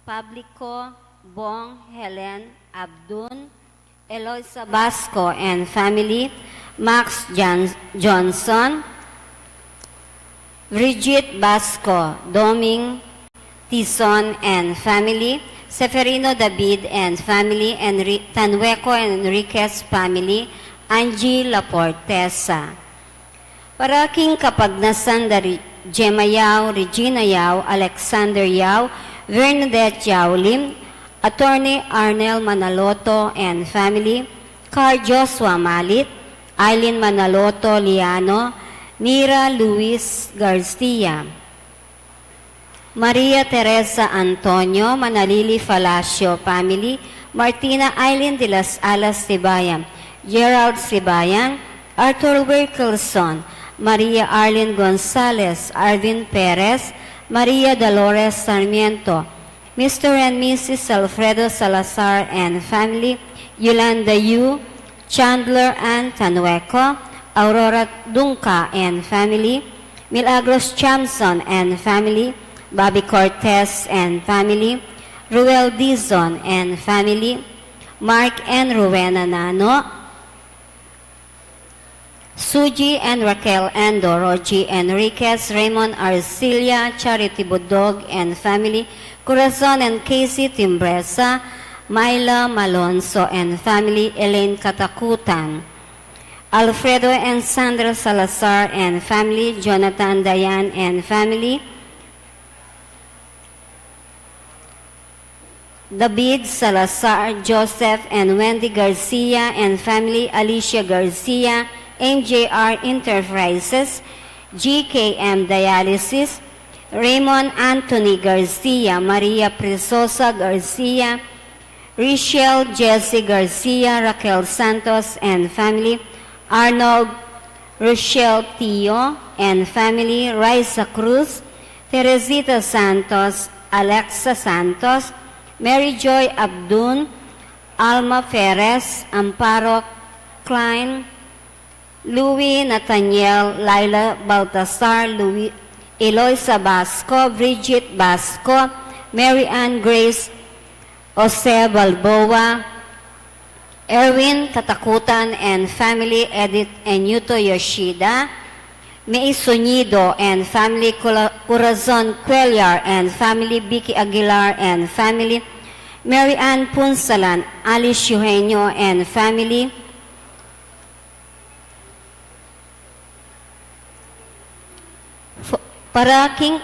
Pablico, Bong, Helen, Abdun, Eloisa Basco and family, Max Johnson, Bridget Basco, Doming Tison and family, Seferino David and family, Tanweco and Enriquez family, Angie Laportesa. Paraking Kapagnasan dari Gemma Yao, Regina Yao, Alexander Yao, Bernadette Yao Lim, Attorney Arnel Manaloto and family, Carl Joshua Malit, Eileen Manaloto Liano, Nira Luis Garcia, Maria Teresa Antonio Manalili Falacio family, Martina Eileen de las Alas Sibayan, Gerald Sibayan, Arthur Wilkelson, Maria Arlene Gonzalez, Arvin Perez, Maria Dolores Sarmiento, Mr. and Mrs. Alfredo Salazar and family, Yolanda Yu, Chandler and Tanueco, Aurora Dunca and family, Milagros Chamson and family, Bobby Cortez and family, Ruel Dizon and family, Mark and Rowena Nano, Suji and Raquel Endo, Roji Enriquez, Raymond Arcilia, Charity Budog and family, Corazon and Casey Timbresa, Myla Malonzo and family, Elaine Katakutan, Alfredo and Sandra Salazar and family, Jonathan Dayan and family, David Salazar, Joseph and Wendy Garcia and family, Alicia Garcia, MJR Enterprises, GKM Dialysis, Raymond Anthony Garcia, Maria Presosa Garcia, Richelle Jesse Garcia, Raquel Santos and family, Arnold Rochelle Tio and family, Raisa Cruz, Teresita Santos, Alexa Santos, Mary Joy Abdun, Alma Perez, Amparo Klein, Louis Nathaniel, Laila Baltasar, Eloisa Basco, Bridget Basco, Mary Ann Grace, Jose Balboa, Erwin Katakutan and family, Edith and Yuto Yoshida, May Sonido and family, Corazon Cuellar and family, Vicky Aguilar and family, Mary Ann Punsalan, Alice Eugenio and family, Paraking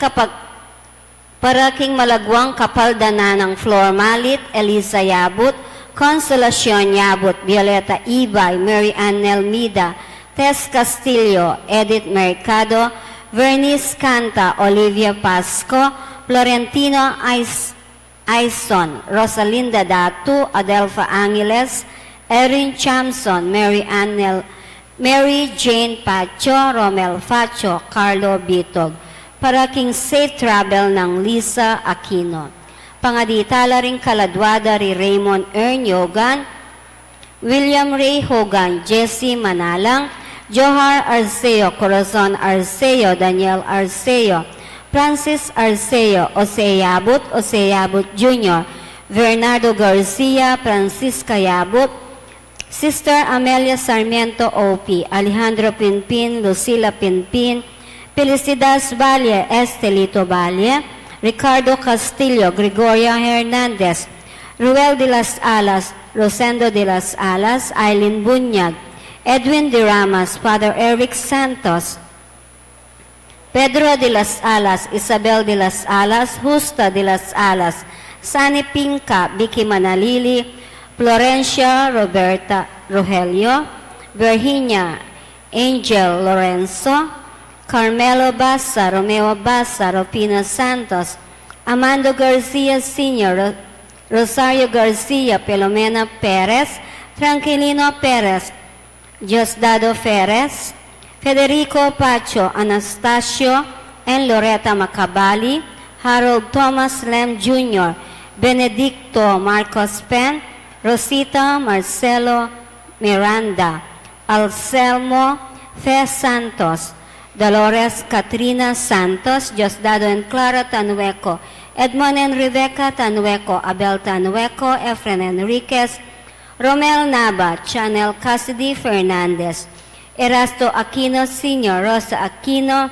Malagwang Kapaldana ng Flor Malit, Elisa Yabut, Consolacion Yabut, Violeta Ibay, Mary Ann Nelmida, Tess Castillo, Edith Mercado, Vernice Canta, Olivia Pasco, Florentino Aison, Rosalinda Datu, Adelfa Angeles, Erin Chamson, Mary Jane Pacho, Romel Facho, Carlo Bitog. Paraking safe travel ng Lisa Aquino. Pangaditala ring kaladwada ri Raymond Ernyogan, William Ray Hogan, Jesse Manalang, Johar Arceo, Corazon Arceo, Daniel Arceo, Francis Arceo, Ose Yabut Jr., Bernardo Garcia, Francisca Yabut, Sister Amelia Sarmiento OP, Alejandro Pinpin, Lucila Pinpin, Felicidas Valle, Estelito Valle, Ricardo Castillo, Gregoria Hernandez, Ruel de las Alas, Rosendo de las Alas, Eileen Bunyag, Edwin de Ramas, Father Eric Santos, Pedro de las Alas, Isabel de las Alas, Justa de las Alas, Sani Pinca, Vicky Manalili, Florencia Roberta Rogelio, Virginia Angel Lorenzo, Carmelo Bassa, Romeo Bassa, Rupina Santos, Amando Garcia Sr., Rosario Garcia, Pelomena Perez, Tranquilino Perez, Diosdado Perez, Federico Pacho, Anastasio, and Loretta Macabali, Harold Thomas Lem Jr., Benedicto Marcos Pen, Rosita Marcelo Miranda, Anselmo Fe Santos, Dolores Katrina Santos, Diosdado and Clara Tanueco, Edmond and Rebecca Tanueco, Abel Tanueco, Efren Enriquez, Romel Nava, Chanel Cassidy Fernandez, Erasto Aquino Sr., Rosa Aquino,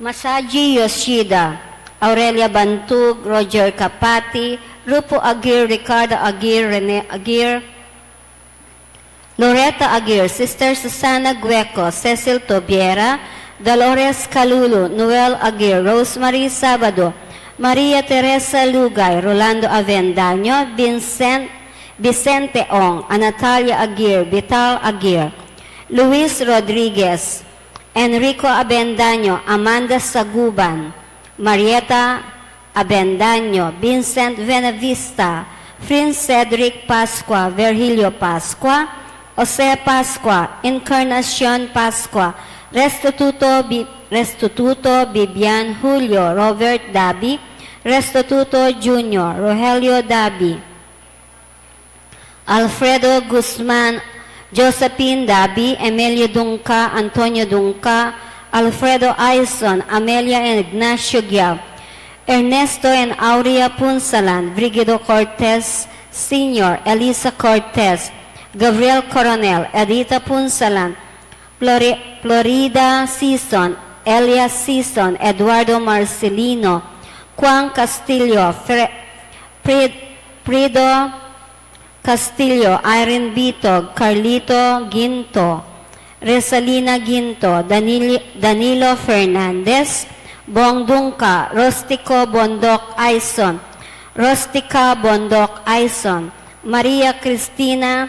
Masaji Yoshida, Aurelia Bantug, Roger Capati, Rupo Aguirre, Ricardo Aguirre, Rene Aguirre, Loretta Aguirre, Sister Susana Gueco, Cecil Tobiera, Dolores Calulu, Noel Aguirre, Rosemary Sabado, Maria Teresa Lugay, Rolando Avendaño, Vicente Ong, Anatalia Aguirre, Vital Aguirre, Luis Rodriguez, Enrico Avendaño, Amanda Saguban, Marieta Avendaño, Vincent Venevista, Prince Cedric Pascua, Virgilio Pascua, Jose Pascua, Encarnacion Pascua, Restituto Bibian Julio, Robert Dabi, Restituto Jr., Rogelio Dabi, Alfredo Guzman, Josephine Dabi, Emilio Dunca, Antonio Dunca, Alfredo Aison, Amelia and Ignacio Giab, Ernesto and Aurea Punsalan, Brigido Cortez Sr., Elisa Cortez, Gabriel Coronel, Edita Punsalan, Florida Season, Elias Season, Eduardo Marcelino, Juan Castillo, Prido Castillo, Irene Bitog, Carlito Ginto, Resalina Ginto, Danilo Fernandez, Bong Dungka, Rostico Bondok Aison, Rostica Bondok Aison, Maria Cristina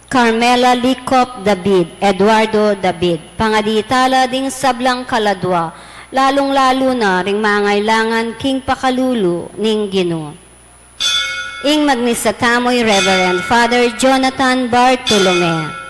Carmela Licop David, Eduardo David, pangaditala ding sablang kaladwa, lalong-lalo na ring mangailangan king pakalulu ning Ginoo. Ing magnisatamoy Reverend Father Jonathan Bartolome.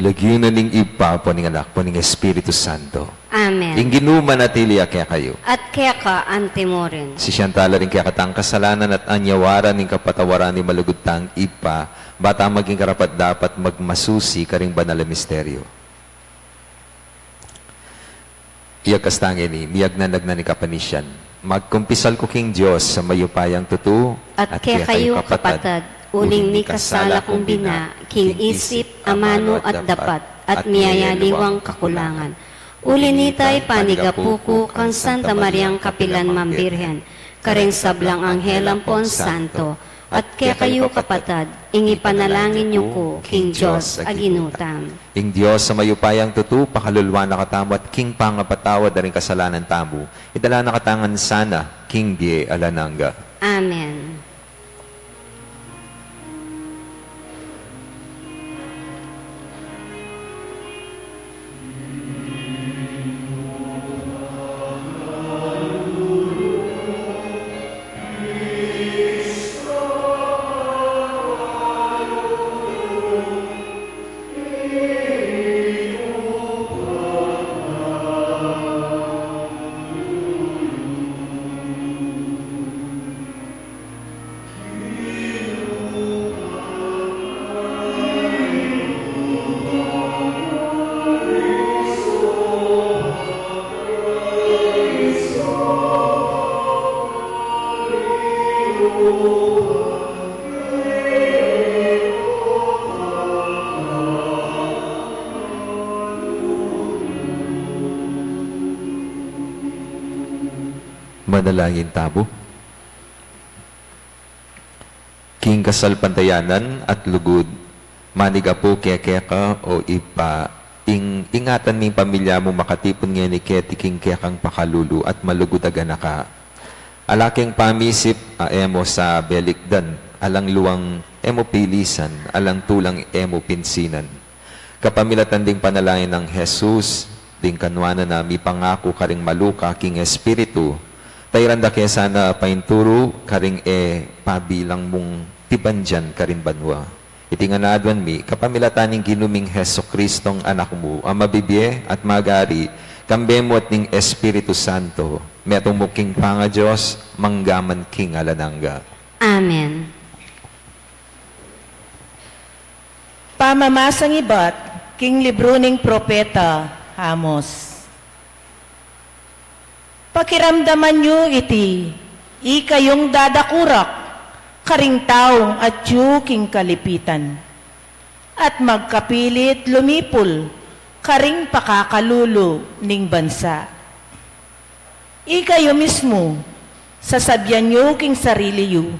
Lagyunan ning ipa po ning anak po ning Espiritu Santo. Amen. Ing ginuman natili kaya kayo. At kaya ka antimorin. Si Siyantala rin kaya katang kasalanan at anyawaran ning kapatawaran ni malugutang ipa, bata maging karapat dapat magmasusi karing banal na misteryo. Iyak kastangin ni, miyag na nagna ni kapanisyan. Magkumpisal ko king Diyos sa mayupayang tutu. At kaya kayo kapatad, uling mi kasala kong bina, king isip, amano at dapat, at miyayaliwang kakulangan. Uli nitay panigapuko kang Santa Mariang Kapilan Mambirhen, karing sablang anghel ampon santo, at kaya kayo kapatad, ingi panalangin niyo ko, king Diyos aginutam. Ing Diyos sa mayupayang tutu, pakalulwa na katamo at king pangapatawad na rin kasalanan tamo, itala na katangan sana, king die alananga. Amen. Manalangin tabo. King kasal pantayanan at lugod, maniga po keka o ipa, ingatan ning pamilya mo makatipon nga ni keti king kekang pakalulu at malugod aganaka. Alaking pamisip emo sa belikdan, alang luwang emo pilisan, alang tulang emo pinsinan. Kapamilatan ding panalangin ng Jesus, ding kanwana na mi pangako karing maluka king espiritu, tayranda kaya sana painturo karing pabilang mong tibanjan karin banwa. Iti nga naadwan mi, kapamilataning ginuming Heso Kristong anak mo, ang mabibye at magari, kambemot ning Espiritu Santo, metong muking panga Diyos, manggaman king alananga. Amen. Pamamasang ibat, king libro ning propeta, Amos. Pakiramdaman nyo iti, ikayong dadakurak, karing taong at king kalipitan. At magkapilit lumipol, karing pakakalulu ning bansa. Ikayo mismo, sasabyan nyo king sarili yu.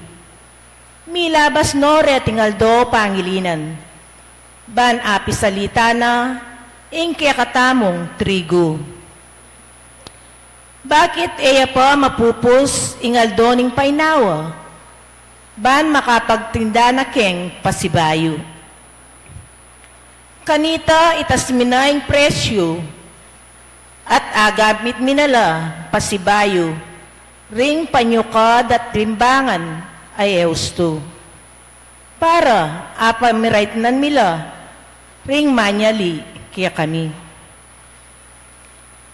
Milabas no retingaldo pangilinan. Ban api salita na, ingke katamong trigo. Bakit eya pa mapupos ingaldo ning painawa? Ban makapagtinda na keng pasibayo. Kanita itas minaing presyo at agamit minala pasibayo, ring panyukad at rimbangan ay eusto. Para apamiraitnan mila, ring manyali kaya kami.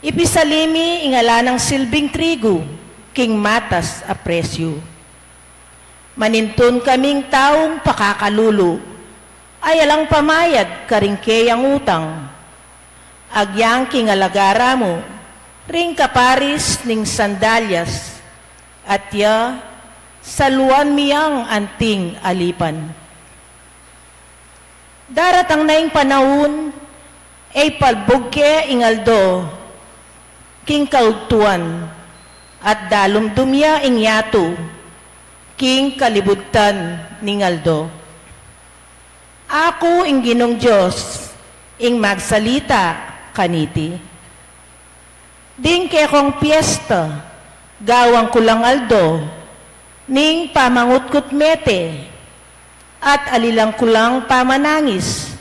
Ipisalimi ingala ng silbing trigo, king matas a presyo. Manintun kaming taong pakakalulo, ay alang pamayad karingkeyang utang. Agyang kingalagara mo, ring kaparis ning sandalyas, at ya, saluan miyang anting alipan. Daratang na yung panahon, ay palbugke ingaldo, king kaugtuan, at dalumdumya ingyato, king kalibutan ningaldo. Ako ing ginong Diyos, ing magsalita kaniti. Ding kekong piyesta, gawang kulang aldo, ning pamangutkot mete, at alilang kulang pamanangis,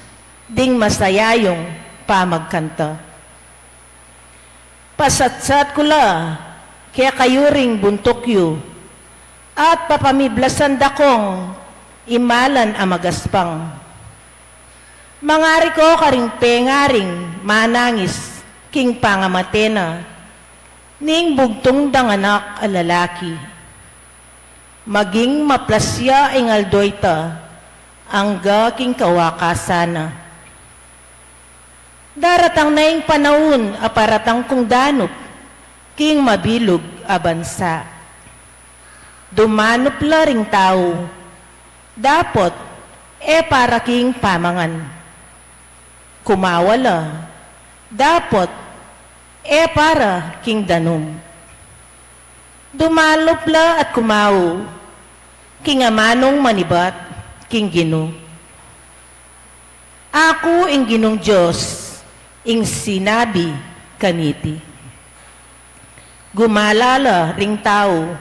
ding masayayong pamagkanta. Pasatsat kula, kaya kayo ring buntok at papamiblasan dakong imalan amagaspang. Mangari ko karing pengaring manangis king pangamatena ning bugtong danganak a lalaki. Maging maplasya ingaldoyta angga king kawakasana. Daratang na yung panahon aparatang kong danop king mabilog a bansa. Dumanop la ring tao, dapot para king pamangan. Kumawala, dapot para king danom. Dumalop la at kumaw, king amanong manibat, king gino. Ako ing ginong Diyos, ing sinabi kaniti. Gumalala ring tao,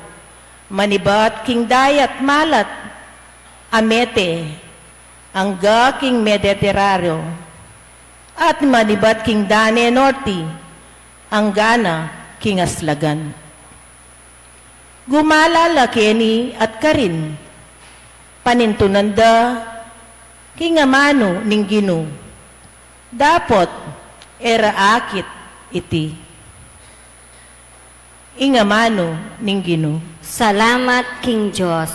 manibat king dayat malat, amete, angga king Mediteraryo, at manibat king Dane Norte, anggana king Aslagan. Gumalala keni at karin, panintunanda, king amano ning gino, dapot era akit iti. Ingamano ning gino. Salamat, King Diyos.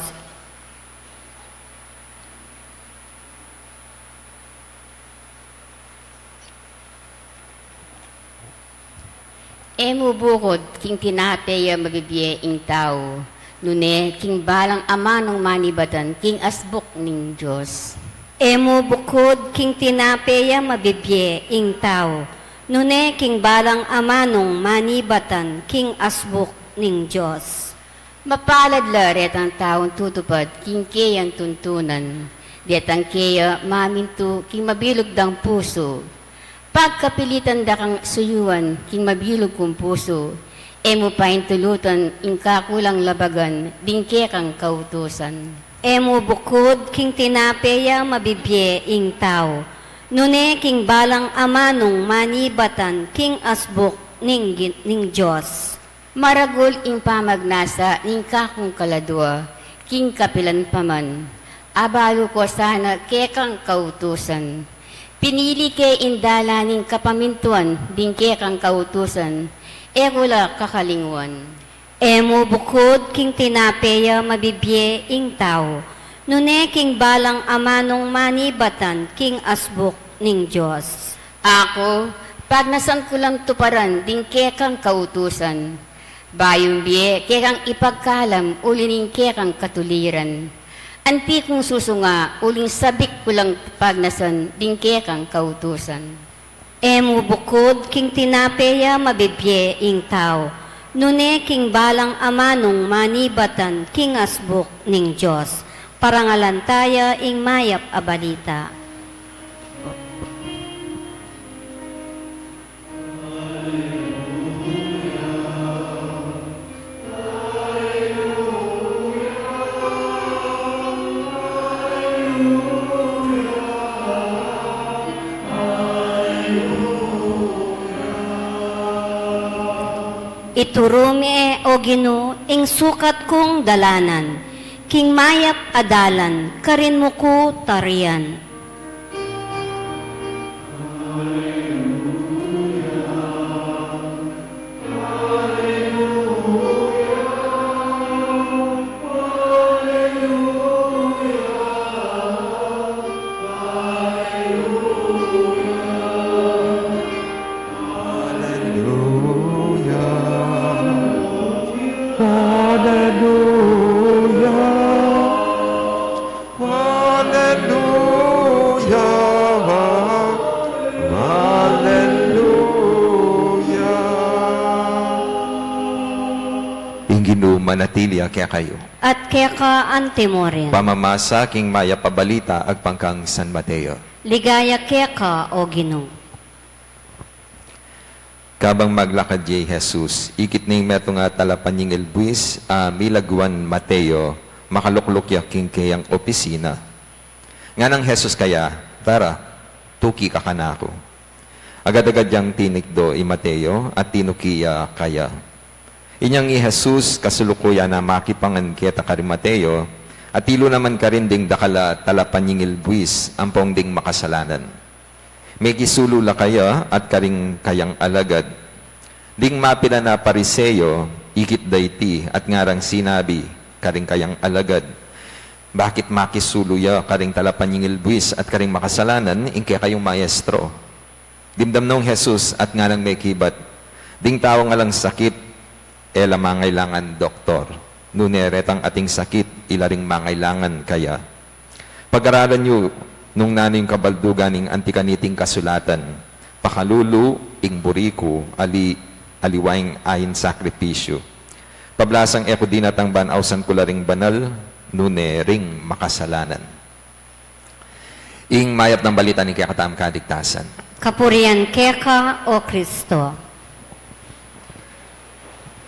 Emo bukod, king tinapeya mabibiye ing tao, Nune, king balang ama ng manibatan, king asbuk ning Diyos. Emo bukod king tinapeya mabibye ing tao. Nune king balang amanong manibatan king asbuk ning Diyos. Mapalad laret ang taong tutupad, king kayang tuntunan. Diat ang kaya maminto, king mabilog dang puso. Pagkapilitan da kang suyuan, king mabilog kong puso. Emo pa tulutan, ing kakulang labagan, dingke kang kautusan. Emo bukod king tinapeya mabibye ing tao. Nune king balang amanong manibatan king asbuk ning Diyos. Maragul ing pamagnasa, ning kakong kaladwa, king kapilan paman. Abalo ko sana kekang kautusan. Pinili ke indala ning kapamintuan, dingke kang kautusan. Ekula kakalingwan. Emo bukod king tinapeya mabibye ing tao. Nune king balang amanong manibatan king asbuk ning Diyos. Ako, pag nasan ko lang tuparan, dingke kang kautusan. Bayong biye, kekang ipagkalam, ulining kekang katuliran. Anti kong susunga, uling sabik ko lang pagnasan, dingke kang kautusan. Emo bukod king tinapeya mabibye ing tao. Nune king balang amanong manibatan king asbuk ning Diyos. Parangalantaya ing mayap a balita. Iturumi o Ginoo ing sukat kong dalanan, king mayap adalan, karin mo ko tarian. Manatilia kaya kayo. At keka antemorin. Pamamasa king maya pabalita agpangkang San Mateo. Ligaya keka o Ginoo. Kabang maglakad jay Jesus, ikit ning meto nga talapan yung elbuis, milagwan Mateo, makalukluk king kayang opisina. Nga nang Jesus kaya, tara, tuki ka kanako. Agad-agad yang tinikdo i Mateo at tinukiya kaya. Inyang i Jesus kasulukuya na makipangan kita kari Mateo at tilo naman ka rin ding dakala talapan yung buwis ang pong ding makasalanan. May kisulula kaya at karing kayang alagad. Ding mapila na pariseyo, ikit dayti at ngarang sinabi, karing kayang alagad. Bakit makisuluya karing talapan yung buwis at karing makasalanan, ingke kayong maestro. Dimdam nung Jesus at ngarang may kibat. Ding tao nga lang sakit, ela mangailangan doktor. Nuneretang ating sakit, ilaring mangailangan kaya. Pag-aralan nyo, nung naning kabaldugan ng antikaniting kasulatan, pakalulu, ing buriku, aliwaing ayin sakripisyo. Pablasang eko dinatang banausan kularing banal, nunering makasalanan. Ing mayap ng balita ni kakatam kadigtasan. Kapurian keka o Kristo.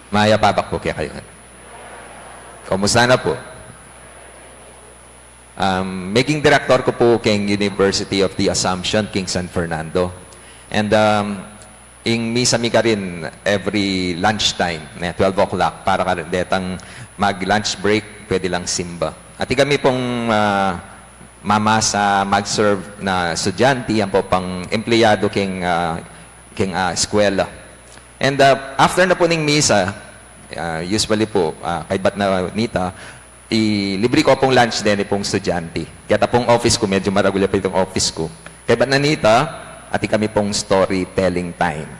Maya papak po kaya kayo. Kumusta na po? Making director ko po King University of the Assumption, King San Fernando. And ing misa mi ka rin every lunchtime, 12 o'clock, para ka rin detang mag-lunch break, pwede lang simba. At kami pong mamasa mag-serve na estudyante, yan po pang empleyado king eskwela. And after na po ning misa, usually po, kay Bat na Nita, libre ko pong lunch din pong estudyante. Kaya pong office ko, medyo maragulya pa itong office ko. Kay Bat na Nita, ati kami pong storytelling time.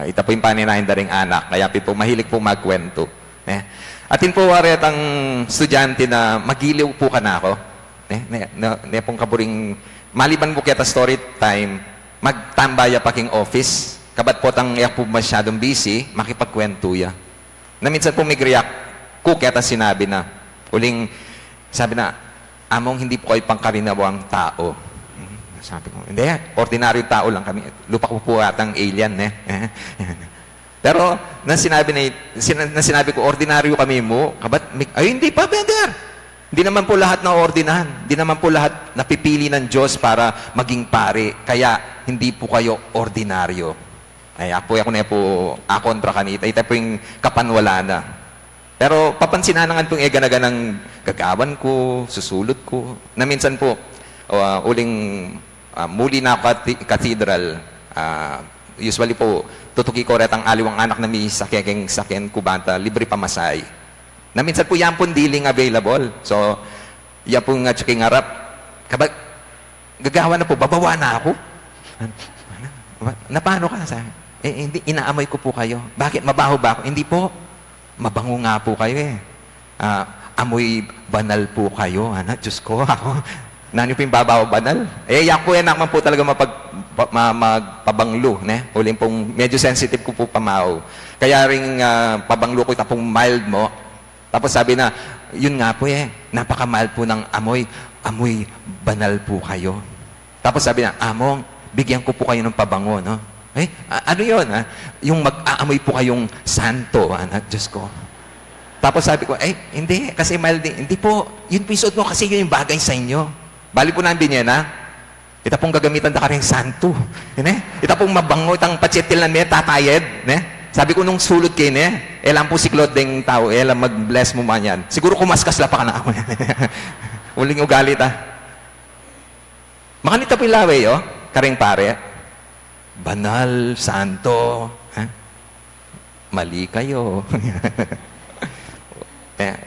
Ita po yung paninahin da ring anak, kaya po mahilig po magkwento. Atin po waret ang estudyante na magiliw po ka na ako. Ne pong kaburing maliban po kita story time, magtambaya pa king office. Kabat po tang iyak po masyadong busy, makipagkwento ya. Na minsan po may react ko kaya sinabi na, uling sabi na, among hindi po kayo pangkarinawang tao. Sabi ko, hindi, ordinaryong tao lang kami. Lupa ko po atang alien, Pero, na sinabi ko, ordinaryo kami mo, kabat, ay hindi pa, brother. Hindi naman po lahat na ordinahan. Hindi naman po lahat napipili ng Diyos para maging pare. Kaya, hindi po kayo ordinaryo. Ay, ako na po, kontra kanita. Ito po yung kapanwala na. Pero, papansinanangan pong ganaganang gagawan ko, susulot ko. Na minsan po, muli na cathedral, usually po, tutuki ko rin ang aliwang anak na may sakyan kubanta, libre pamasay. Na minsan po yan po dealing available. So, yan po nga tsuking harap. Kapag gagawa na po, babawa na ako. Na paano ka? Hindi, inaamoy ko po kayo. Bakit? Mabaho ba ako? Hindi po. Mabango nga po kayo amoy banal po kayo. Diyos ko, ako. Nani po yung babaw banal? Yan po yan naman po talaga magpabanglo. Uling pong medyo sensitive ko po pamaw. Kaya rin pabanglo ko itapong mild mo. Tapos sabi na, yun nga po napaka-mild po ng amoy. Amoy banal po kayo. Tapos sabi na, among, bigyan ko po kayo ng pabango, no? Ano yun, Yung mag-aamoy po kayong santo, Diyos ko. Tapos sabi ko, hindi, kasi mild din. Hindi po, yun po yung suot mo kasi yun yung bagay sa inyo. Bali po namin yan, Ita pong gagamitan da ka rin santo. Ita pong mabango, itang patsetil na niya, tatayed. Sabi ko nung sulod kayo elam po si Claude ding tao, elam mag-bless mo man yan. Siguro kumaskas la pa ka na ako. Uling ugali Makanita po yung laway, karing pare. Banal, santo. Mali kayo.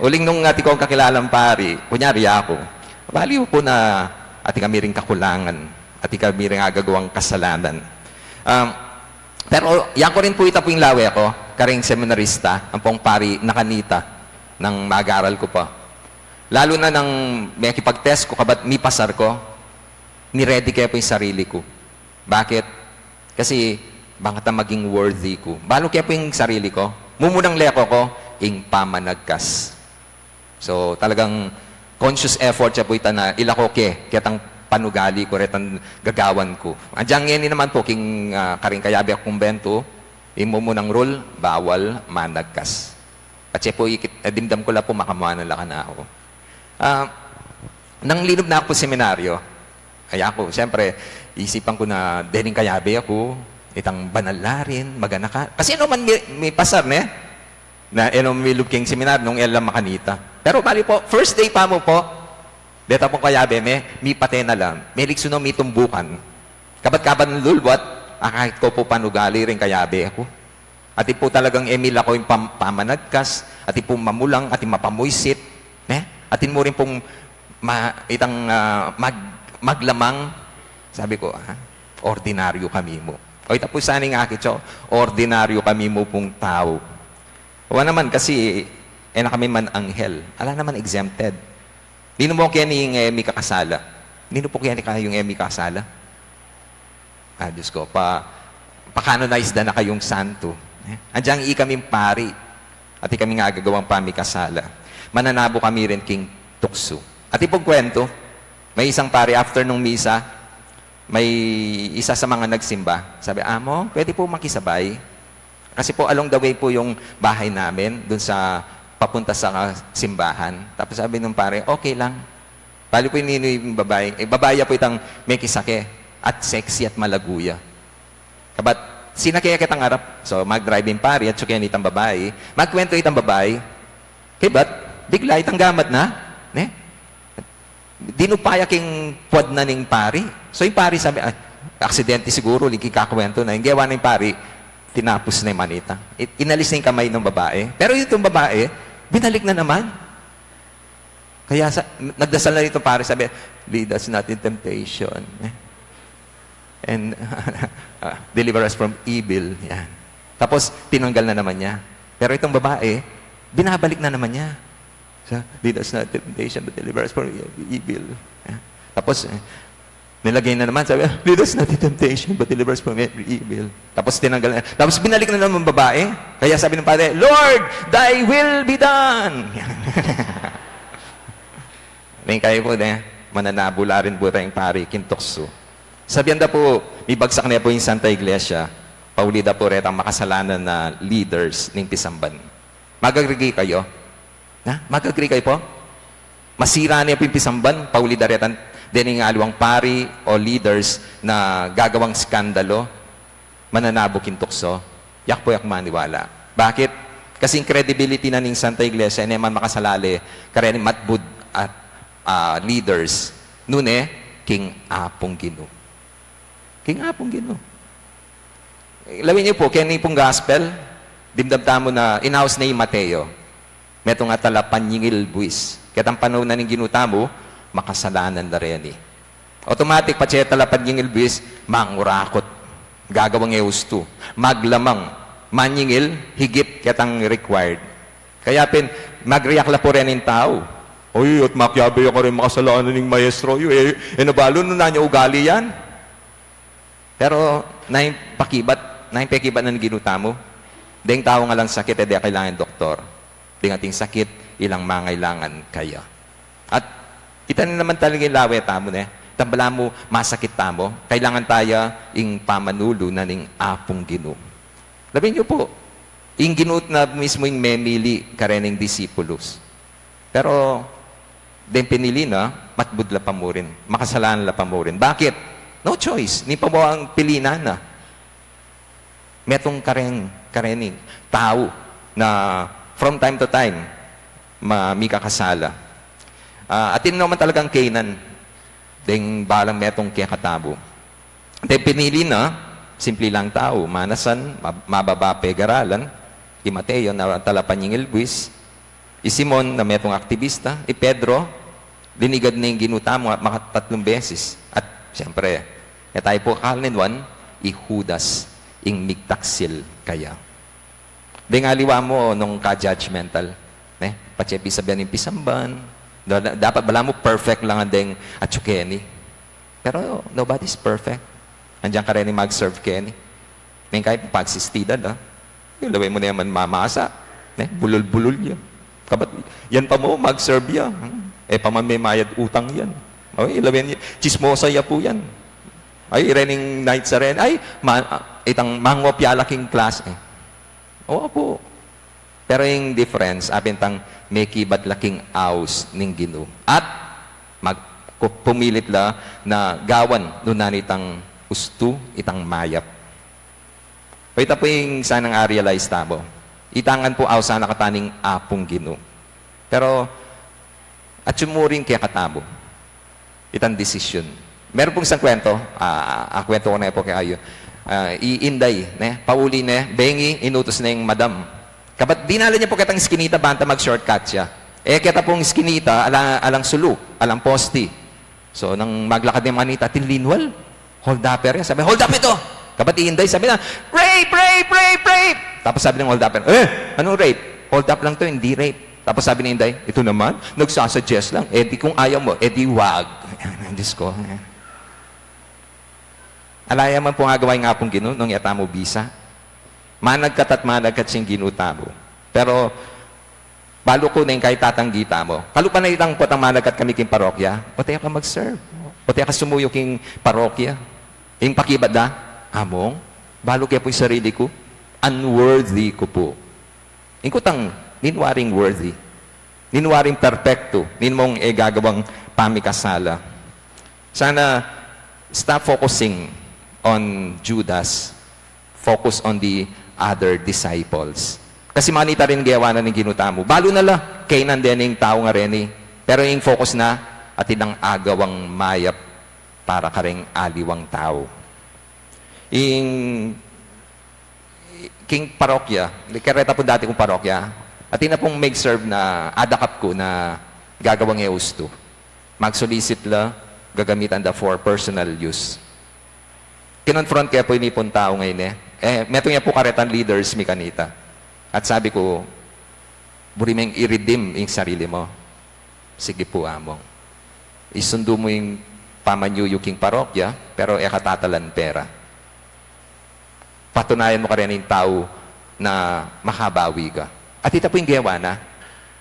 Uling nung ati ko ang kakilalang pari, kunyari ako, baliw po na ati kami rin kakulangan, ati kami rin agagawang kasalanan. Pero yan ko rin po ita po yung lawe ako, karing seminarista, ang pong pari nakanita ng mag-aral ko pa. Lalo na nang may kipag-test ko, kabat mi pasar ko, ni-ready kaya po yung sarili ko. Bakit? Kasi, bakit maging worthy ko? Balo kaya po yung sarili ko, mumunang leko ko, ing pamanagkas. So, talagang conscious effort siya po ita na ilako kaya panugali ko, retang gagawan ko. Andiyan ngayon naman po, king karing kayabi akong bento, imo mo ng rule, bawal managkas. At siya po, dimdam ko lang po, makamuha na na ako. Nang linob na ako po seminaryo, ay ako, siyempre, isipan ko na dening kayabi ako, itang banal na rin, magana ka. Kasi ano man may pasar, na may lubking seminar nung elam makanita. Pero bali po, first day pa mo po, deta po kayabe, may pate na lang, may liksuno, may tumbukan. Kabat-kabat ng lulwat, kahit ko po panugali rin kayabe ako. At po talagang emil ako yung pamanagkas, at po mamulang, at mapamuisit, atin mo rin pong maglamang, sabi ko, ordinaryo kami mo. O ito po sana nga akit, ordinaryo kami mo pong tao. Wala naman kasi, na kami man anghel. Ala naman exempted. Nino mo kaya ni Emi kakasala? Nino po kaya ni kayong Emi kakasala? Diyos ko, pa-canonize na kayong santo. Andiyan kaming pari. At kami nga gagawang pamikasala. Mananabo kami rin king tukso. At ipong kwento, may isang pari after nung misa, may isa sa mga nagsimba. Sabi, amo, pwede po makisabay. Kasi po along the way po yung bahay namin, dun sa papunta sa simbahan. Tapos sabi nung pare, okay lang. Bali po yung babae. Babae po itang may kisake at sexy at malaguya. Kabat, sinakaya kitang harap. So, mag-driving pare at sukiyan itang babae. Magkwento itang babae. Kabat, bigla itang gamat na. Dinupaya king puwad na ning pari. So, yung pari sabi, aksidente siguro, liki kakwento na. Yung gawa na yung pari, tinapos na yung manita. Inalis na yung kamay ng babae. Pero itong babae, binalik na naman. Kaya nagdasal na rito pare, sabi, lead us not in temptation. And deliver us from evil. Yan. Tapos, tinanggal na naman niya. Pero itong babae, binabalik na naman niya. Lead us not into temptation, but deliver us from evil. Tapos, nilagay na naman, sabi, lead us not into temptation, but deliver us from every evil. Tapos tinanggal na. Tapos binalik na naman babae. Kaya sabi ng padre, Lord, thy will be done. May kayo po mananabula rin po tayong pari, kintokso. Sabihan na po, ibagsak niya po yung Santa Iglesia, paulida po rin ang makasalanan na leaders ng Pisamban. Mag-agree kayo? Mag-agree kayo po? Masira niya po yung Pisamban, paulida rin din yung alawang pari o leaders na gagawang skandalo, mananabo kintokso, yak po yak maniwala. Bakit? Kasi yung credibility na ng Santa Iglesia, naman makasalali, karen matbud at leaders, nune, King Apong Gino. King Apong Gino. Lawin niyo po, kaya pong gospel, dimdamdamo na, in-house na yung Mateo. Metong atala panyingil buwis. Kaya ang panahon na ng ginutamo, makasalanan na rin eh. Automatic, patsaya tala panyingil buwis, mangurakot. Gagawang eusto. Maglamang. Manyingil, higit katang required. Kaya magreakla po rin yung tao. Oy, at makyabe ako rin makasalanan ng maestro. Nabalo na niya ugali yan. Pero, pakibat na ginuta mo. Deng tao nga lang sakit, di kailangan doktor. Deng ating sakit, ilang mangailangan kaya. At, itanin naman talaga yung lawe tamo ne. Tambala mo, masakit tamo. Kailangan tayo ing pamanulo na ning Apong Gino. Labihin niyo po, ing ginut na mismo yung memili karening disipulos. Pero, den pinili na, matbudla pa mo rin. Makasalanan la pa mo rin. Bakit? No choice. Ni pa mo ang pilinan na. Metong karening tao na from time to time, may kakasala. Atin naman talagang Canaan. Deng balang metong kaya katabo. Den pinili na, simple lang tao, manasan, mababa pegaralan, i Mateo na talapan yung ilbuis, i Simon na metong aktivista, i Pedro, linigad na yung ginuta mo at makatatlong beses. At siyempre, tayo po kalinwan, i Judas, ing migtaksil kaya. Di nga liwa mo nung ka-judgmental. Patsepi sabihan ng Pisamban, dapat bala mo perfect lang ang deng at Kenny. Pero nobody's perfect. Andiyan ka rin yung mag-serve Kenny. Ngayon kahit pagsistida na, ilaway mo na yaman mamasa. Bulol-bulol yan. Yan pa mo, mag-serve yan. Pamamimayad utang yan. Ilaway niya. Chismosa ya po yan. Rening night sa rin. Itang mangopya laking class. Oo po. Pero yung difference, abintang may kibat laking aus ning Gino. At pumilit la na gawan doon itang usto, itang mayap. O ito po yung sanang realize tabo. Itangan po aw sana kataning Apong Gino. Pero, at sumuring kaya katabo. Itang decision. Meron pong isang kwento, kwento ko na po kayo. Iinday, pauli bengi, inutos na yung madam. Kapat dinala niya po kitang skinita banta mag-shortcut siya. Kita pong skinita, alang sulu, alang posti. So, nang maglakad ng manita, tinlinwal. Hold upper yan. Sabi, hold up ito! Kapat iinday, sabi na, rape, rape, rape, rape! Tapos sabi ng hold upper, anong rape? Hold up lang to, hindi rape. Tapos sabi ni Inday, ito naman, nagsasuggest lang. Di kung ayaw mo, di wag. Diyos ko. Alaya man po nga gawain nga pong Gino, nung yata mo bisa. Managkat at managkat siyang ginutabo. Pero, balo ko na yung kahit tatanggita mo. Kalupa na itang potang managkat kami king parokya, pati ka mag-serve. Pati ka sumuyo king parokya. Yung pakibat na, among, balo kaya po yung sarili ko, unworthy ko po. Yung kutang, ninwaring worthy. Ninwaring perfecto. Ninmong gagawang pamikasala. Sana, stop focusing on Judas. Focus on the other disciples. Kasi manita rin gawa na ng ginuta mo. Balo na la, kay nandiyan yung tao nga rin eh. Pero yung focus na, at ilang agawang mayap para ka rin aliwang tao. Yung king parokya, kareta po dati kong parokya, at ina pong mag-serve na adakap ko na gagawang eusto. Mag-solicit la, gagamitan da for personal use. Kinonfront kaya po inipon tao ngayon metong yan po karetan leaders, mi kanita. At sabi ko, burimeng i-redeem yung sarili mo. Sige po, among. Isundo mo yung pamanyu king parokya, pero ekatatalan pera. Patunayan mo ka rin yung tao na makabawi ka. At ito po yung gawa na.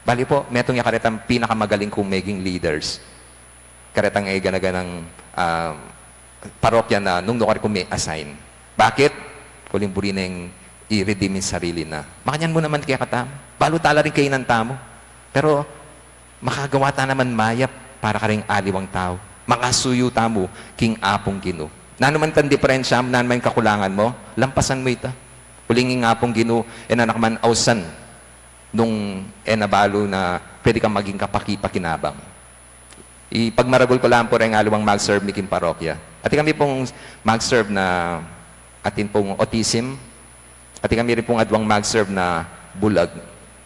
Bali po, metong yung karetang pinakamagaling kong maging leaders. Karetang ay ganaganang parokya na nung nukari ko may assign. Bakit? Kuling buri na yung i-redeem yung sarili na. Makanyan mo naman kaya katam. Balo tala rin kayo ng tamo. Pero makagawa ta naman mayap para ka rin aliwang tao. Makasuyo tamo king apong Ginoo. Nanuman tan diferensya, nanuman kakulangan mo, lampasan mo ita. Kuling apong Ginoo, nakman ausan nung nabalo na pwede kang maging kapaki-pakinabang. Ipagmaragol ko lang po rin aliwang mag-serve ni Kim Parokya. At kami pong mag-serve na atin pong autism. At kami rin pong adwang mag-serve na bulag.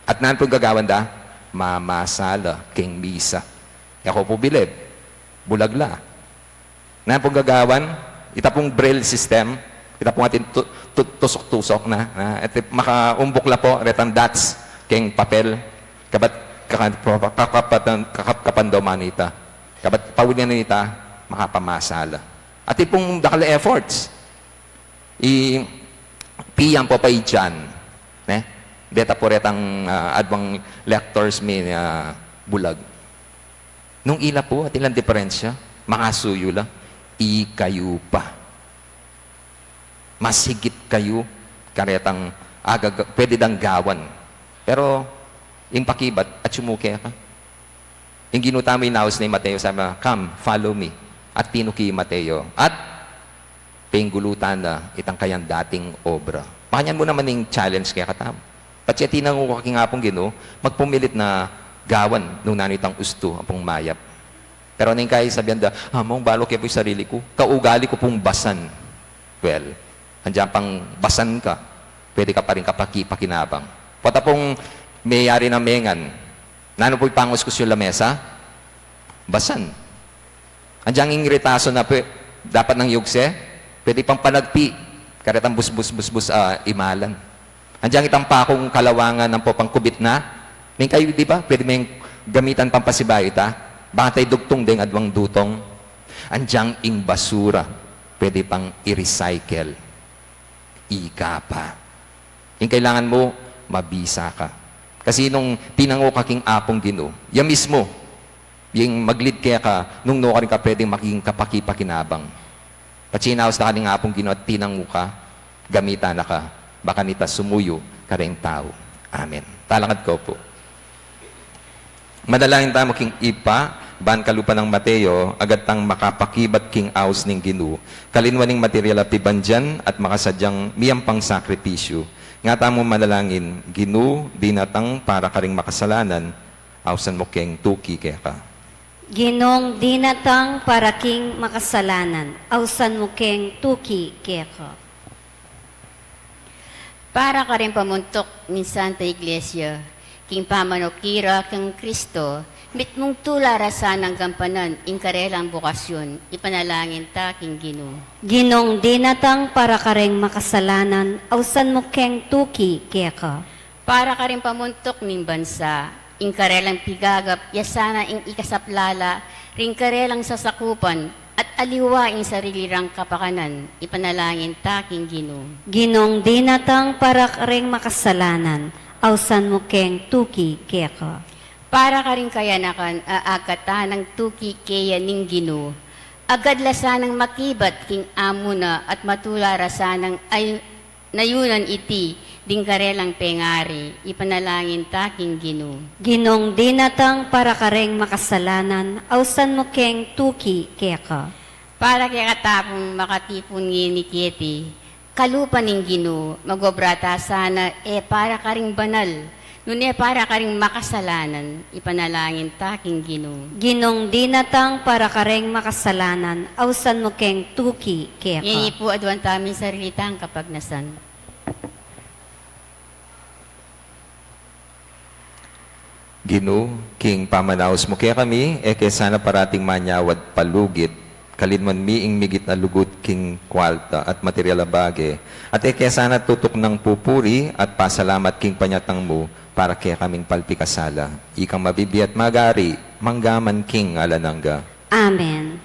At naan pong gagawan da? Mamasala king misa. Ako po bilib. Bulagla. Naan pong gagawan? Ita pong braille system. Ita pong atin tusok-tusok na. At makaumbok la po, retang dots king papel. Kabat kakapandaw manita. Kabat pawin na nita, makapamasala. At ipong dakala efforts. Piyang po pa dyan. Beta po retang adwang lectors may bulag. Nung ila po, at ilang diferensya, makasuyo lang, kayo pa. Mas higit kayo, karetang pwede dang gawan. Pero, yung pakibat at sumuke ka. Yung ginutama yung naos ni Mateo, sabi, come, follow me. At tinuki Mateo. At, pinggulutan na itang kayang dating obra. Pakanyan mo naman yung challenge kaya katam. Pati tinang kaking apong Ginoo, magpumilit na gawan nung nanitang usto, apong mayap. Pero nang kaya sabihan da, mong balo kaya po yung sarili ko, kaugali ko pong basan. Well, andyan pang basan ka, pwede ka pa rin kapaki-pakinabang. Pata pong mayari na mengan, nano po'y pangos ko siya lamesa, basan. Andiyan yung retaso na dapat ng yugse, pwede pang panagpi, karetang bus imalan. Andiyan itang pakong kalawangan ng popang kubit na, may kayo, di ba? Pwede may gamitan pang pasibay ita, baka tayo dugtong ding adwang dutong. Andiyan ing basura, pwede pang i-recycle. Ika pa. Yung kailangan mo, mabisa ka. Kasi nung tinango kaking apong Ginoo, yan mismo, yung maglid kaya ka, nung no ka rin ka pwedeng maging kapaki-pakinabang. Patsinaos na ka ng apong Ginoo at tinango ka, gamitan na ka, baka nita sumuyo ka rin tao. Amen. Talangad ko po. Madalangin tayo king ipa, ban kalupa ng Mateo, agad tang makapakibat king aus ning Ginoo, kalinwaning material at tibandyan at makasadyang miyampang sakripisyo. Nga tamo manalangin, Ginoo, dinatang para karing makasalanan, ausan mo king tuki kaya ka. Ginong dinatang para king makasalanan, ausan mo keng tuki keko. Para ka rin pamuntok ni Santa Iglesia, king pamanokira kang Kristo, mit mong tularasan ng gampanan, inkarelang bukasyon, ipanalangin ta king Ginoo. Ginong dinatang para kareng makasalanan, ausan mo keng tuki keko. Para ka rin pamuntok ning bansa, inkarelang pigagap, yasana ing ikasaplala, ringkarelang sasakupan, at aliwaing sarili rang kapakanan, ipanalangin ta king Ginoo. Ginong dinatang para kareng makasalanan, ausan mo keng tuki keko. Para ka rin kayanakan aagatan ng tuki kaya ning Ginoo, agad lasanang makibat king amo na at matularasanang ay nayunan iti, ding karelang pengari, ipanalangin ta king Ginoo. Ginong dinatang para kareng makasalanan, ausan mo keng tuki keko. Para kaya katapong makatipon ni Kieti, kalupa ning Ginoo, magobrata sana, para ka ring banal, nun para ka ring makasalanan, ipanalangin ta king Ginoo. Ginong dinatang para kareng makasalanan, ausan mo keng tuki keko. Yan po adwan tamin sarilitang kapagnasan. Ginoo, king pamanaos mo kaya kami, kaya sana parating manyawad palugit, kalinman miing migit na lugod king kwalta at material abage, at kaya sana tutok ng pupuri at pasalamat king panyatang mo, para kaya kaming palpikasala. Ikang mabibi at magari, manggaman king alanangga. Amen.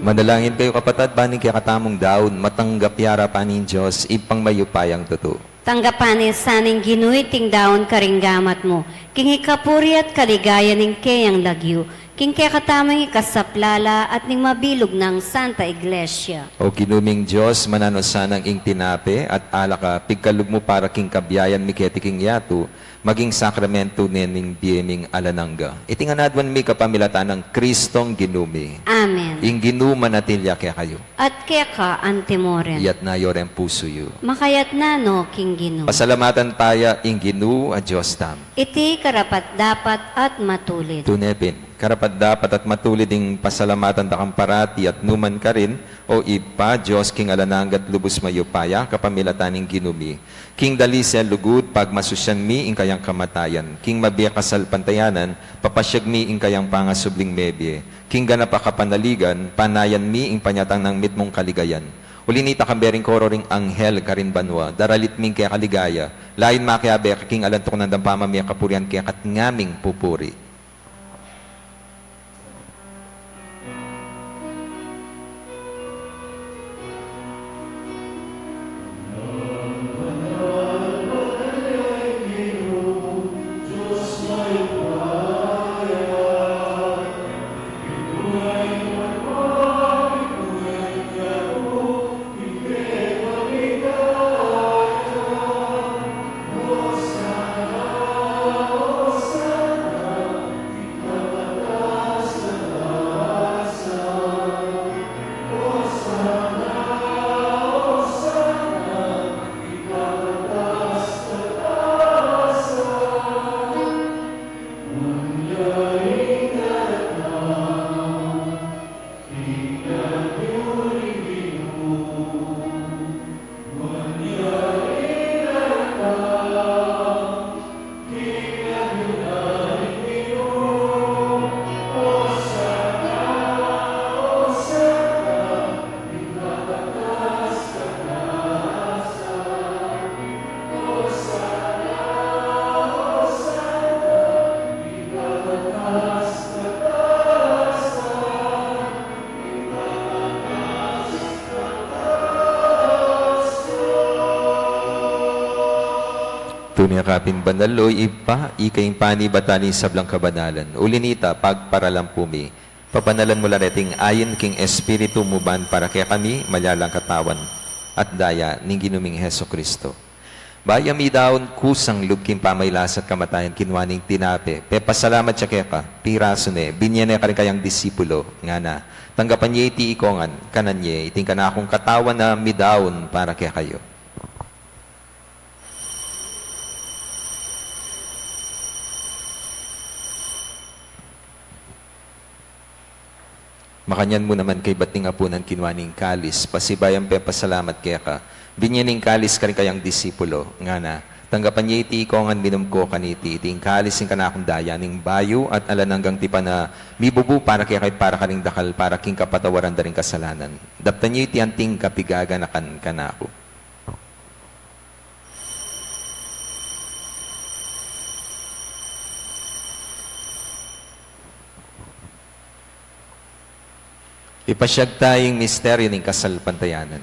Manalangin kayo kapatid, baning kaya katamong daon, matanggap yara pa nin Diyos, ipang mayupayang totoo. Tanggapanin saning ginuiting daon karinggamat mo, king ikapuri at kaligaya ning kayang lagyo, king kaya katamang ikasaplala at ning mabilog ng Santa Iglesia. O kinuming Diyos, manano sanang ing tinape at alaka, pigkalog mo para king kabyayan miketi king yato, maging sakramento nening biyeming alanangga. Itinganadwan mi kapamilatan ng Kristong ginumi. Amen. Ing ginuma natilya kaya kayo. At kaya ka antimoren. Iyat na yorem puso yu. Makayat na no, king Gino. Pasalamatan taya ing ginu a Diyos tam. Iti karapat dapat at matulid. Tunepin, karapat dapat at matulid ing pasalamatan da kang parati at numan ka rin, o ipa, Diyos, king alananggat lubos mayupaya, kapamilatan ing ginumi. King dalisel lugud, pag masusyan mi ing kayang kamatayan. King mabiya kasal pantayanan, papasyag mi ing kayang pangasubling mebye. King ganap akapanaligan, panayan mi ing panyatang ng mitmong kaligayan. Ulinita kambering kororing anghel karin banwa, daralit ming kaya kaligaya, lain makiabe king alantok ng dampamamaya kapurian kaya katngaming pupuri. Tunyakapin banaloy, ipa, ikaing panibatanin sablang kabanalan. Ulinita, pagparalampumi. Papanalan mo lareting ayon king espiritu muban para kaya kami malyalang katawan at daya ning ginuming Heso Kristo. Bayami daon kusang lubking pamaylasat kamatayan kinwaning tinape. Pasalamat siya kaya ka, piraso ne, binyane ka rin kayang disipulo, nga na. Tanggapan niya iti ikongan, kanan niya, iting ka na akong katawan na midaon para kaya kayo. Makanyan mo naman kay bating apunan kinwaning kalis, pasibayang pasalamat kaya ka, binyaning kalis ka rin kayang disipulo, nga na, Tanggapan niya iti ko ang minum ko kaniti, iti kalising ka na akong daya, ning bayo at alananggang tipa na mibubu para kaya kahit para kaling dakal, para king kapatawaran da rin kasalanan. Daptan niya iti anting kapigaga na kanako. Ipasyag tayong misteryo ng kasalpantayanan.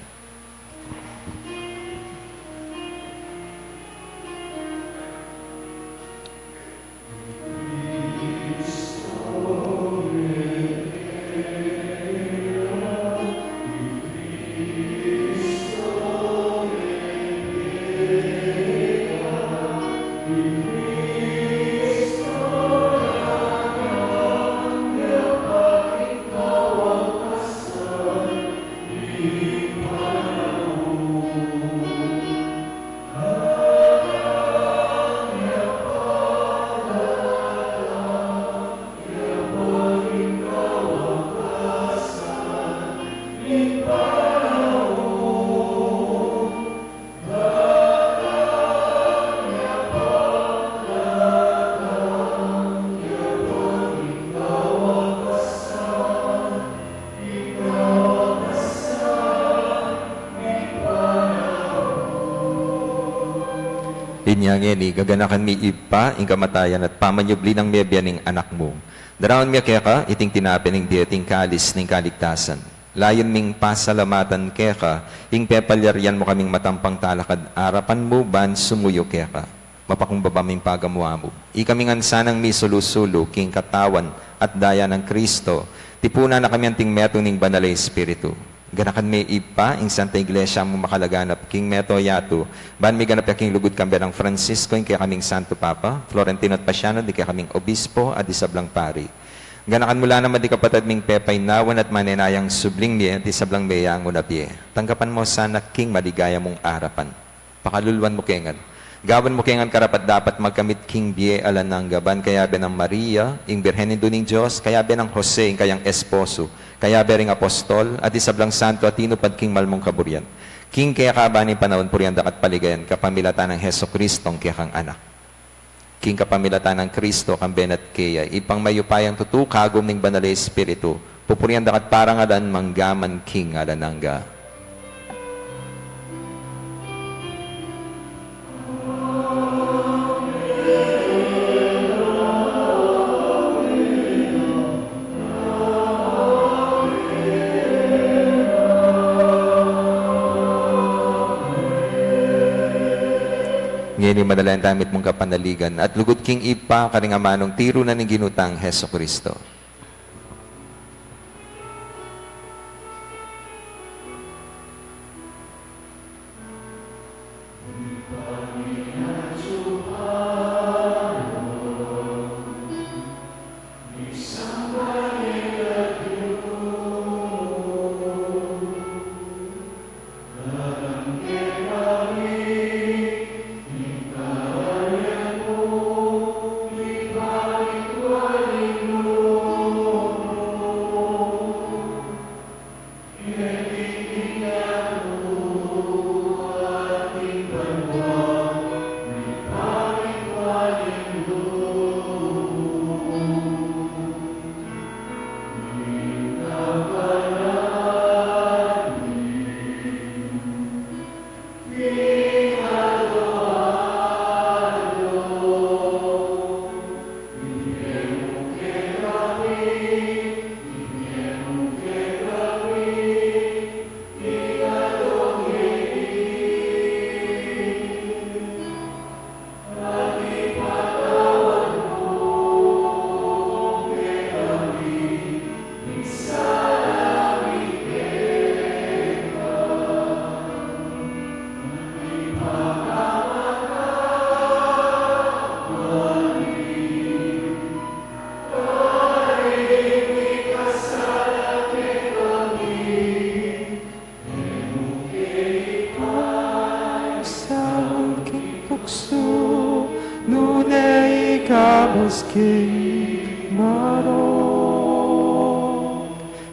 Inyangeni, gaganakan mi ipa, ing kamatayan at pamanyubli ng mebya ning anak mo. Daraon mi keka, iting tinapin ng dieting kalis ng kaligtasan. Layon ming pasalamatan keka, ing pepalyaryan mo kaming matampang talakad, arapan mo ban sumuyo keka. Mapakumbaba ming pagamuha mo. Ikaming ansanang mi sulusulo, king katawan at daya ng Kristo, tipuna na kami anting meto ning banalay espiritu. Ganakan may ipa, ing Santa Iglesia mo makalaganap, king meto yato, ban may ganap king lugod kambya ng Francisco, ing kaya kaming Santo Papa, Florentino at Pasiano, di kaya kaming Obispo at isablang pari. Ganakan mula naman di kapatid ming pepay nawan at maninayang subling niya, at isablang mayang unapye. Tanggapan mo sana king maligaya mong arapan. Pakaluluan mo kengan. Gawan mo kengan karapat dapat magkamit king biye alanang gaban, kaya be ng Maria, ing Birhen ng Diyos, kaya be ng Jose, ing kayang esposo, kaya bering apostol, at isablang santo at tinupad king malmong kaburyan. King kaya kabani panahon puryandak at paligayan, kapamilatan ng Heso Kristong kaya kang anak. King kapamilatan ng Kristo kang benat kaya, ipang mayupayang tutukagom ng banalay espiritu, pupuryandak at parangalan manggaman king alanangga. Ngayon madalayan damit mong kapanaligan at lugod king ipa karingamanong tiro na ni ginutang Heso Kristo.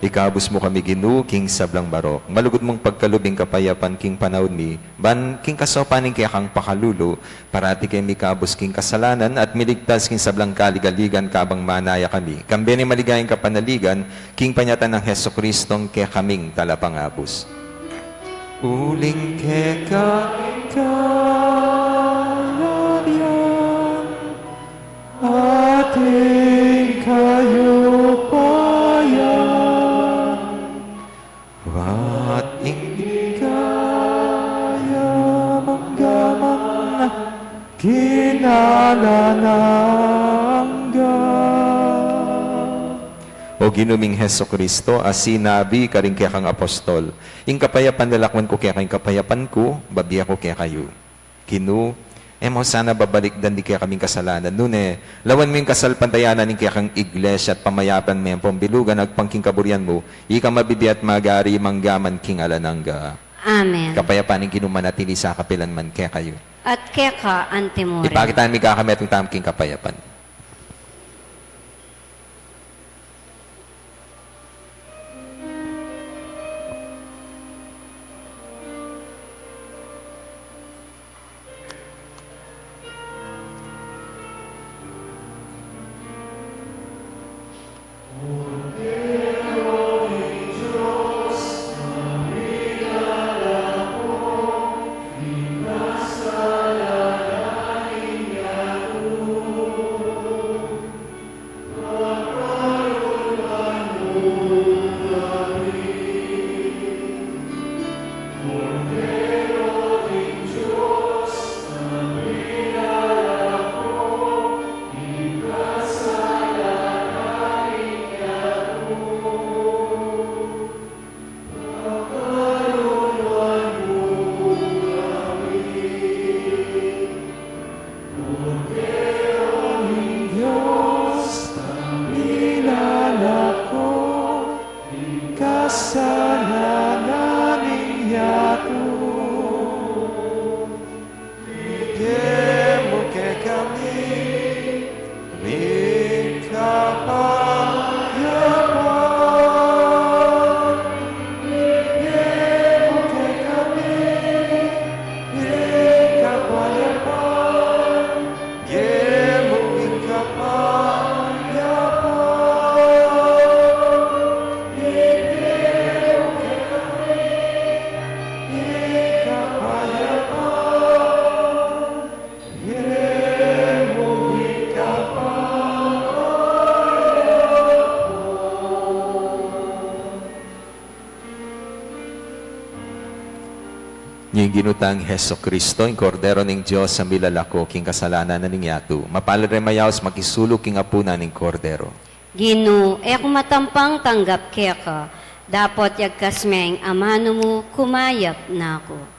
Ikabus mo kami Ginoo, king sablang barok. Malugod mong pagkalubing kapayapan, king panahon ni. Ban, king kasopaning kaya kang pakalulo. Parati kay mikabus king kasalanan at miligtas king sablang kaligaligan kabang manaya kami. Kambene maligayang kapanaligan, king panyatan ng Heso Kristong kaya kaming talapangabos. Uling keka kalabyan, ating kayo payan, wat ing kaya manggamang na kinalalangga. O ginuming Heso Kristo, as sinabi ka rin kaya kang apostol, ing kapayapan lalakwan ko kaya kayong kapayapan ko, babiya ko kaya kayo. Kinu, mo sana babalikdan di kaya kaming kasalanan. Nune, lawan mo yung kasalpantayanan ng kaya kang iglesia at pamayapan mo yung pambilugan at pangking kaburian mo, ika mabibi at magari manggaman king alanangga. Amen. Kapayapan ng kinumanatili sa kapilan man kaya kayo. At keka antemore. Ipakitaan mi kakamit ng tamking kapayapan. Yung ginutang Heso Kristo, yung kordero ng Diyos sa milalako, king kasalanan na ningyatu. Mapalad rin mayaos, makisulok king apuna ng kordero. Ginu, kung matampang tanggap keka, dapat yagkasmeng amano mo kumayap na ako.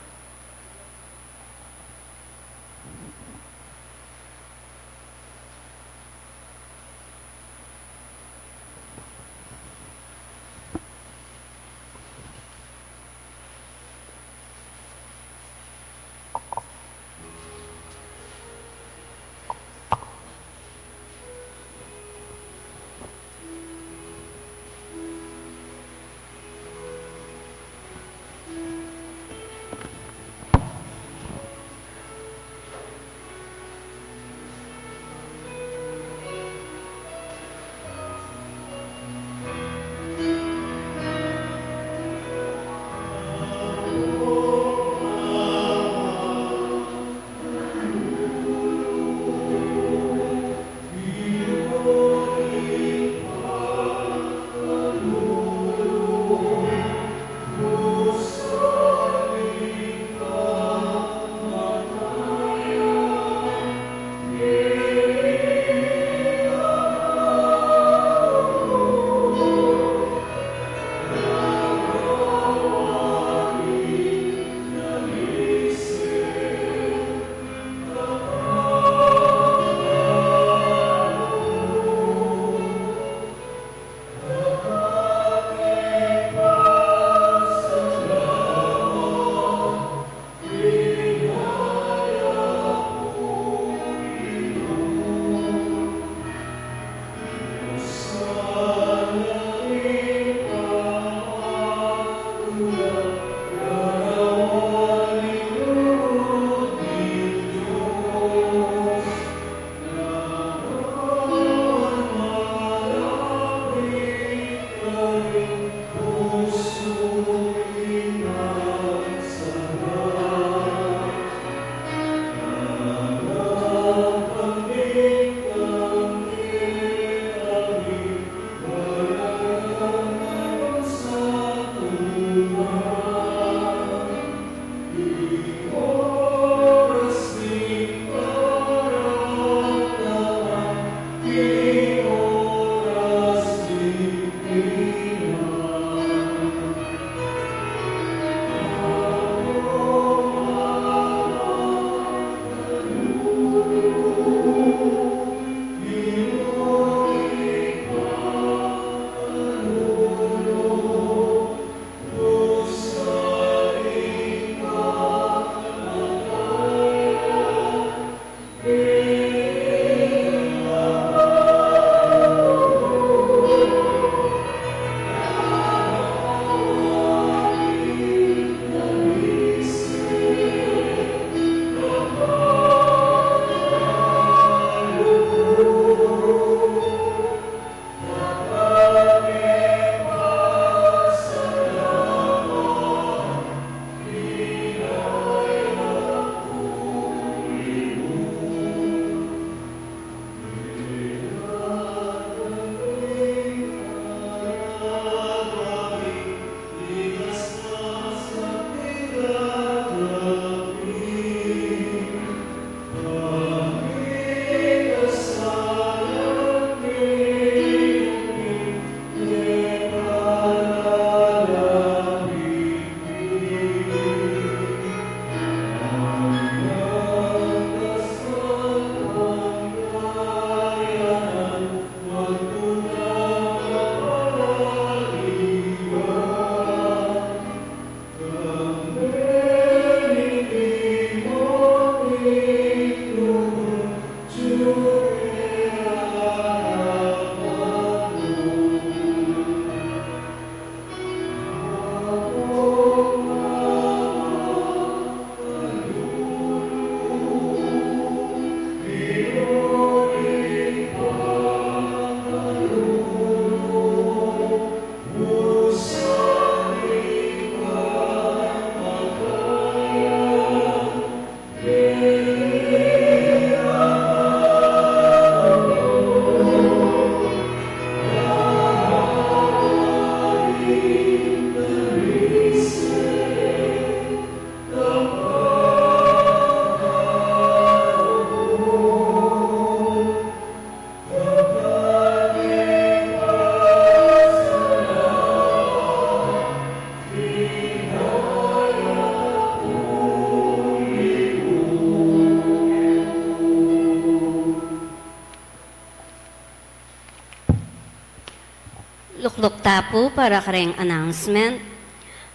Luklukta po para kareng announcement.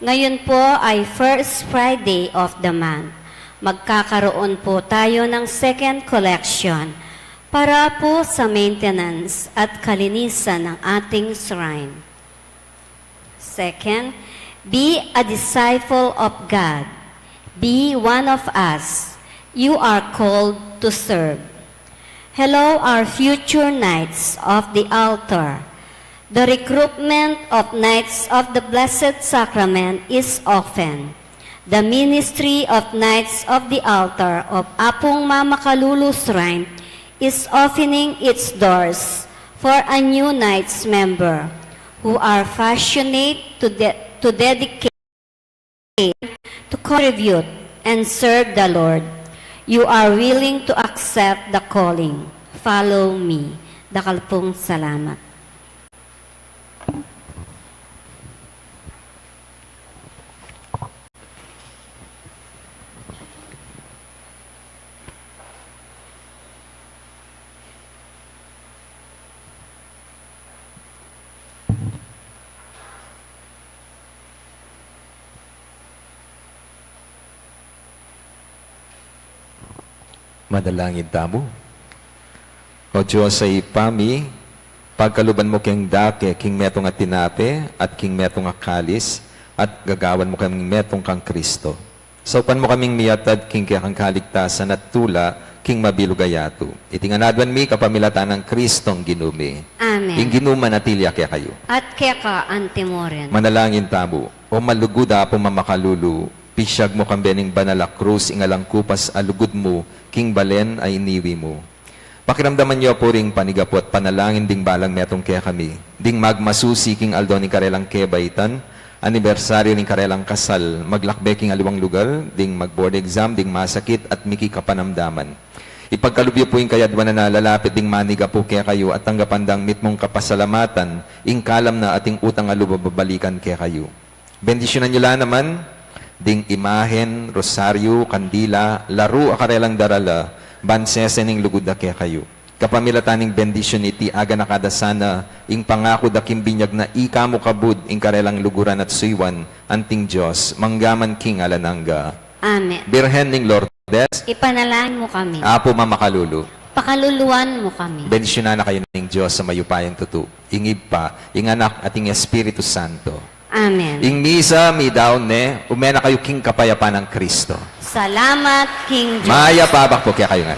Ngayon po ay first Friday of the month. Magkakaroon po tayo ng second collection para po sa maintenance at kalinisan ng ating shrine. Second, be a disciple of God. Be one of us. You are called to serve. Hello, our future Knights of the Altar. The recruitment of Knights of the Blessed Sacrament is open. The Ministry of Knights of the Altar of Apong Mama Kalulu Shrine is opening its doors for a new Knights member who are passionate to dedicate, to contribute, and serve the Lord. You are willing to accept the calling. Follow me. Dakal pong salamat. Madalangin tamo. O Diyos ay ipami, pagkaluban mo king dake, king metong at tinape, at king metong akalis, at gagawan mo kaming metong kang Kristo. Saupan mo kaming miyatad, king kaya kang kaligtasan at tula, king mabilugayato. Itinganadwan mi kapamilatan ng Kristong ginumi. Amen. Ing ginuman at ilya kaya kayo. At kaya ka, Antimoren. Manalangin tamo, o maluguda po mamakalulu, pisyag mo kang bening banala krus, ingalang kupas alugod mo, king balen ay iniwi mo. Pakiramdaman niyo po ring panigapot, panalangin ding balang metong kaya kami. Ding magmasusi king aldo ni karelang kebaitan, anibersaryo ni karelang kasal, maglakbeking aliwang lugar, ding mag-board exam, ding masakit at miki kapanamdaman. Ipagkalubyo po yung kayadwa na nalalapit, ding maniga po kaya kayo, at tanggapandang mitmong kapasalamatan, ing kalam na ating utang alubabalikan kaya kayo. Bendisyonan niyo lang naman, ding imahen, rosaryo, kandila, laro akarelang darala, bansesening lugod na kaya kayo. Kapamilataning bendisyon iti aga nakadasana, ing pangako dakim binyag na ikamo kabud, ing karelang luguran at suywan, anting Diyos, manggaman king alananga. Amen. Birhen ning Lourdes, Ipanalangin mo kami. Apo mamakalulu, Pakaluluan mo kami. bendisyonan na kayo ng Diyos sa mayupayang tutu, ingib pa, ing anak at ing Espiritu Santo. Amen. Ing misa, mi daon ne, umena kayo king kapayapa ng Kristo. Salamat, King George. Maya pabak po kaya kayo nga.